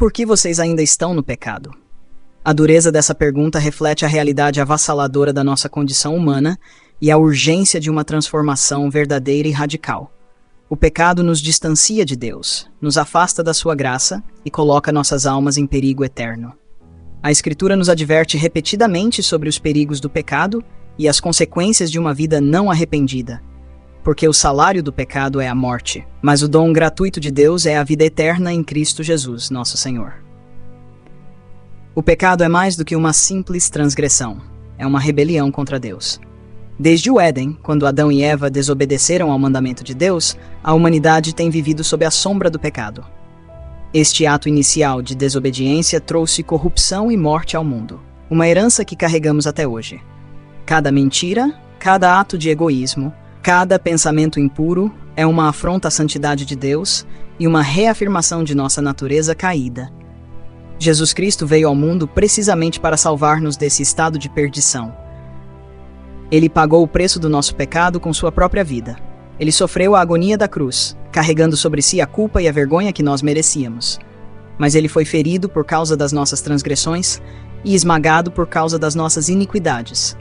por que vocês ainda estão no pecado? A dureza dessa pergunta reflete a realidade avassaladora da nossa condição humana e a urgência de uma transformação verdadeira e radical. O pecado nos distancia de Deus, nos afasta da sua graça e coloca nossas almas em perigo eterno. A Escritura nos adverte repetidamente sobre os perigos do pecado e as consequências de uma vida não arrependida. Porque o salário do pecado é a morte, mas o dom gratuito de Deus é a vida eterna em Cristo Jesus, nosso Senhor. O pecado é mais do que uma simples transgressão, é uma rebelião contra Deus. Desde o Éden, quando Adão e Eva desobedeceram ao mandamento de Deus, a humanidade tem vivido sob a sombra do pecado. Este ato inicial de desobediência trouxe corrupção e morte ao mundo, uma herança que carregamos até hoje. Cada mentira, cada ato de egoísmo, cada pensamento impuro é uma afronta à santidade de Deus e uma reafirmação de nossa natureza caída. Jesus Cristo veio ao mundo precisamente para salvar-nos desse estado de perdição. Ele pagou o preço do nosso pecado com sua própria vida. Ele sofreu a agonia da cruz, carregando sobre si a culpa e a vergonha que nós merecíamos. Mas ele foi ferido por causa das nossas transgressões e esmagado por causa das nossas iniquidades.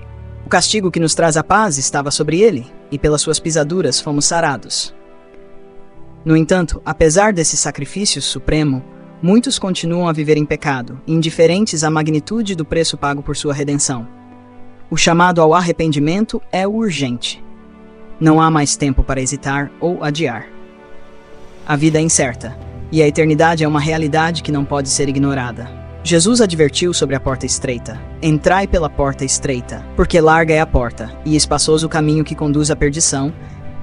O castigo que nos traz a paz estava sobre ele, e pelas suas pisaduras fomos sarados. No entanto, apesar desse sacrifício supremo, muitos continuam a viver em pecado, indiferentes à magnitude do preço pago por sua redenção. O chamado ao arrependimento é urgente. Não há mais tempo para hesitar ou adiar. A vida é incerta, e a eternidade é uma realidade que não pode ser ignorada. Jesus advertiu sobre a porta estreita: entrai pela porta estreita, porque larga é a porta, e espaçoso o caminho que conduz à perdição,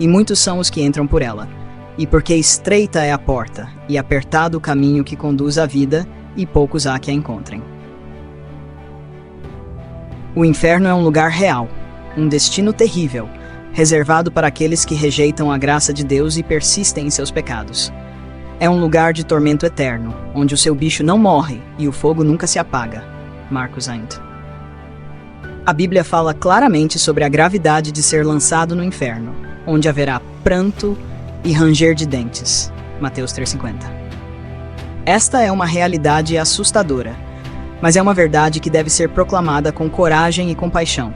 e muitos são os que entram por ela. E porque estreita é a porta, e apertado o caminho que conduz à vida, e poucos há que a encontrem. O inferno é um lugar real, um destino terrível, reservado para aqueles que rejeitam a graça de Deus e persistem em seus pecados. É um lugar de tormento eterno, onde o seu bicho não morre e o fogo nunca se apaga. Marcos 8. A Bíblia fala claramente sobre a gravidade de ser lançado no inferno, onde haverá pranto e ranger de dentes. Mateus 3,50. Esta é uma realidade assustadora, mas é uma verdade que deve ser proclamada com coragem e compaixão.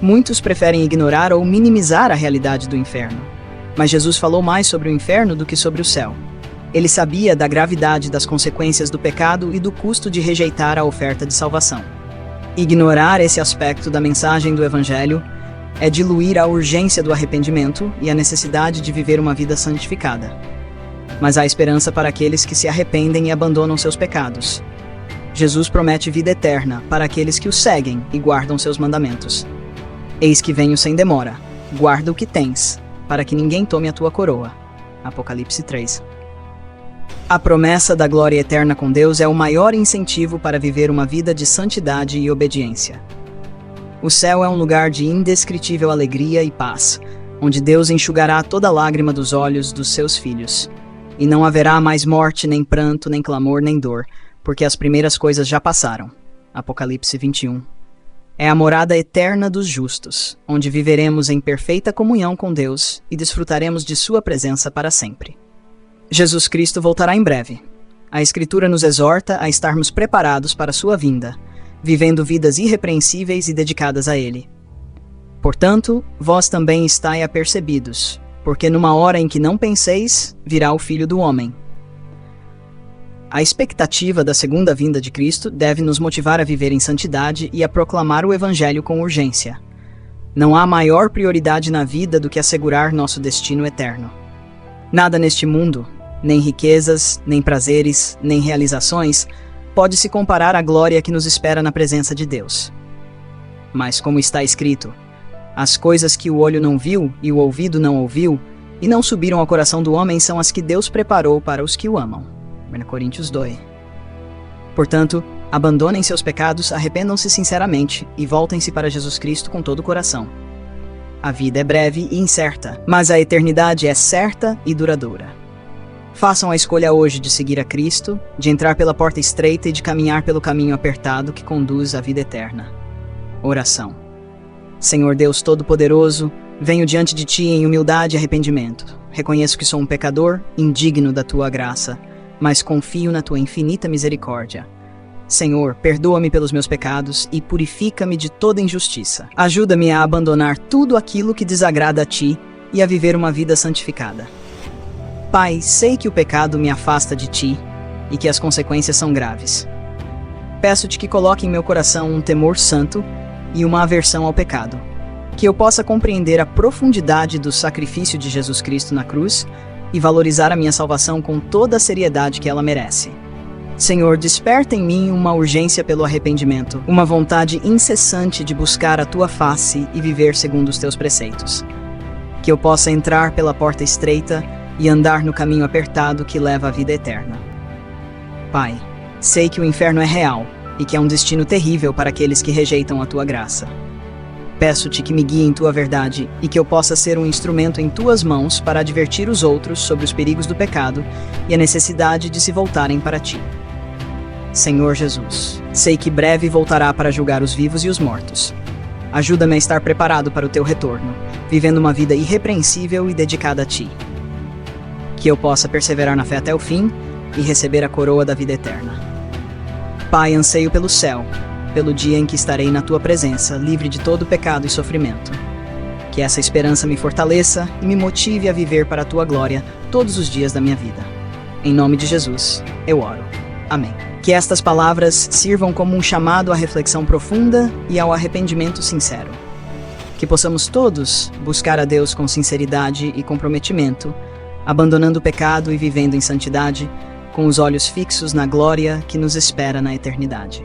Muitos preferem ignorar ou minimizar a realidade do inferno, mas Jesus falou mais sobre o inferno do que sobre o céu. Ele sabia da gravidade das consequências do pecado e do custo de rejeitar a oferta de salvação. Ignorar esse aspecto da mensagem do Evangelho é diluir a urgência do arrependimento e a necessidade de viver uma vida santificada. Mas há esperança para aqueles que se arrependem e abandonam seus pecados. Jesus promete vida eterna para aqueles que o seguem e guardam seus mandamentos. Eis que venho sem demora. Guarda o que tens, para que ninguém tome a tua coroa. Apocalipse 3. A promessa da glória eterna com Deus é o maior incentivo para viver uma vida de santidade e obediência. O céu é um lugar de indescritível alegria e paz, onde Deus enxugará toda lágrima dos olhos dos seus filhos. E não haverá mais morte, nem pranto, nem clamor, nem dor, porque as primeiras coisas já passaram. Apocalipse 21. É a morada eterna dos justos, onde viveremos em perfeita comunhão com Deus e desfrutaremos de sua presença para sempre. Jesus Cristo voltará em breve. A Escritura nos exorta a estarmos preparados para sua vinda, vivendo vidas irrepreensíveis e dedicadas a Ele. Portanto, vós também estai apercebidos, porque numa hora em que não penseis, virá o Filho do Homem. A expectativa da segunda vinda de Cristo deve nos motivar a viver em santidade e a proclamar o Evangelho com urgência. Não há maior prioridade na vida do que assegurar nosso destino eterno. Nada neste mundo, nem riquezas, nem prazeres, nem realizações, pode se comparar à glória que nos espera na presença de Deus. Mas como está escrito, as coisas que o olho não viu e o ouvido não ouviu, e não subiram ao coração do homem são as que Deus preparou para os que o amam. 1 Coríntios 2. Portanto, abandonem seus pecados, arrependam-se sinceramente e voltem-se para Jesus Cristo com todo o coração. A vida é breve e incerta, mas a eternidade é certa e duradoura. Façam a escolha hoje de seguir a Cristo, de entrar pela porta estreita e de caminhar pelo caminho apertado que conduz à vida eterna. Oração. Senhor Deus Todo-Poderoso, venho diante de Ti em humildade e arrependimento. Reconheço que sou um pecador, indigno da Tua graça, mas confio na tua infinita misericórdia. Senhor, perdoa-me pelos meus pecados e purifica-me de toda injustiça. Ajuda-me a abandonar tudo aquilo que desagrada a ti e a viver uma vida santificada. Pai, sei que o pecado me afasta de ti e que as consequências são graves. Peço-te que coloque em meu coração um temor santo e uma aversão ao pecado, que eu possa compreender a profundidade do sacrifício de Jesus Cristo na cruz e valorizar a minha salvação com toda a seriedade que ela merece. Senhor, desperta em mim uma urgência pelo arrependimento, uma vontade incessante de buscar a tua face e viver segundo os teus preceitos. Que eu possa entrar pela porta estreita e andar no caminho apertado que leva à vida eterna. Pai, sei que o inferno é real e que é um destino terrível para aqueles que rejeitam a tua graça. Peço-te que me guie em tua verdade e que eu possa ser um instrumento em tuas mãos para advertir os outros sobre os perigos do pecado e a necessidade de se voltarem para ti. Senhor Jesus, sei que breve voltará para julgar os vivos e os mortos. Ajuda-me a estar preparado para o teu retorno, vivendo uma vida irrepreensível e dedicada a ti. Que eu possa perseverar na fé até o fim e receber a coroa da vida eterna. Pai, anseio pelo céu, pelo dia em que estarei na tua presença, livre de todo pecado e sofrimento. Que essa esperança me fortaleça e me motive a viver para a tua glória todos os dias da minha vida. Em nome de Jesus, eu oro. Amém. Que estas palavras sirvam como um chamado à reflexão profunda e ao arrependimento sincero. Que possamos todos buscar a Deus com sinceridade e comprometimento, abandonando o pecado e vivendo em santidade, com os olhos fixos na glória que nos espera na eternidade.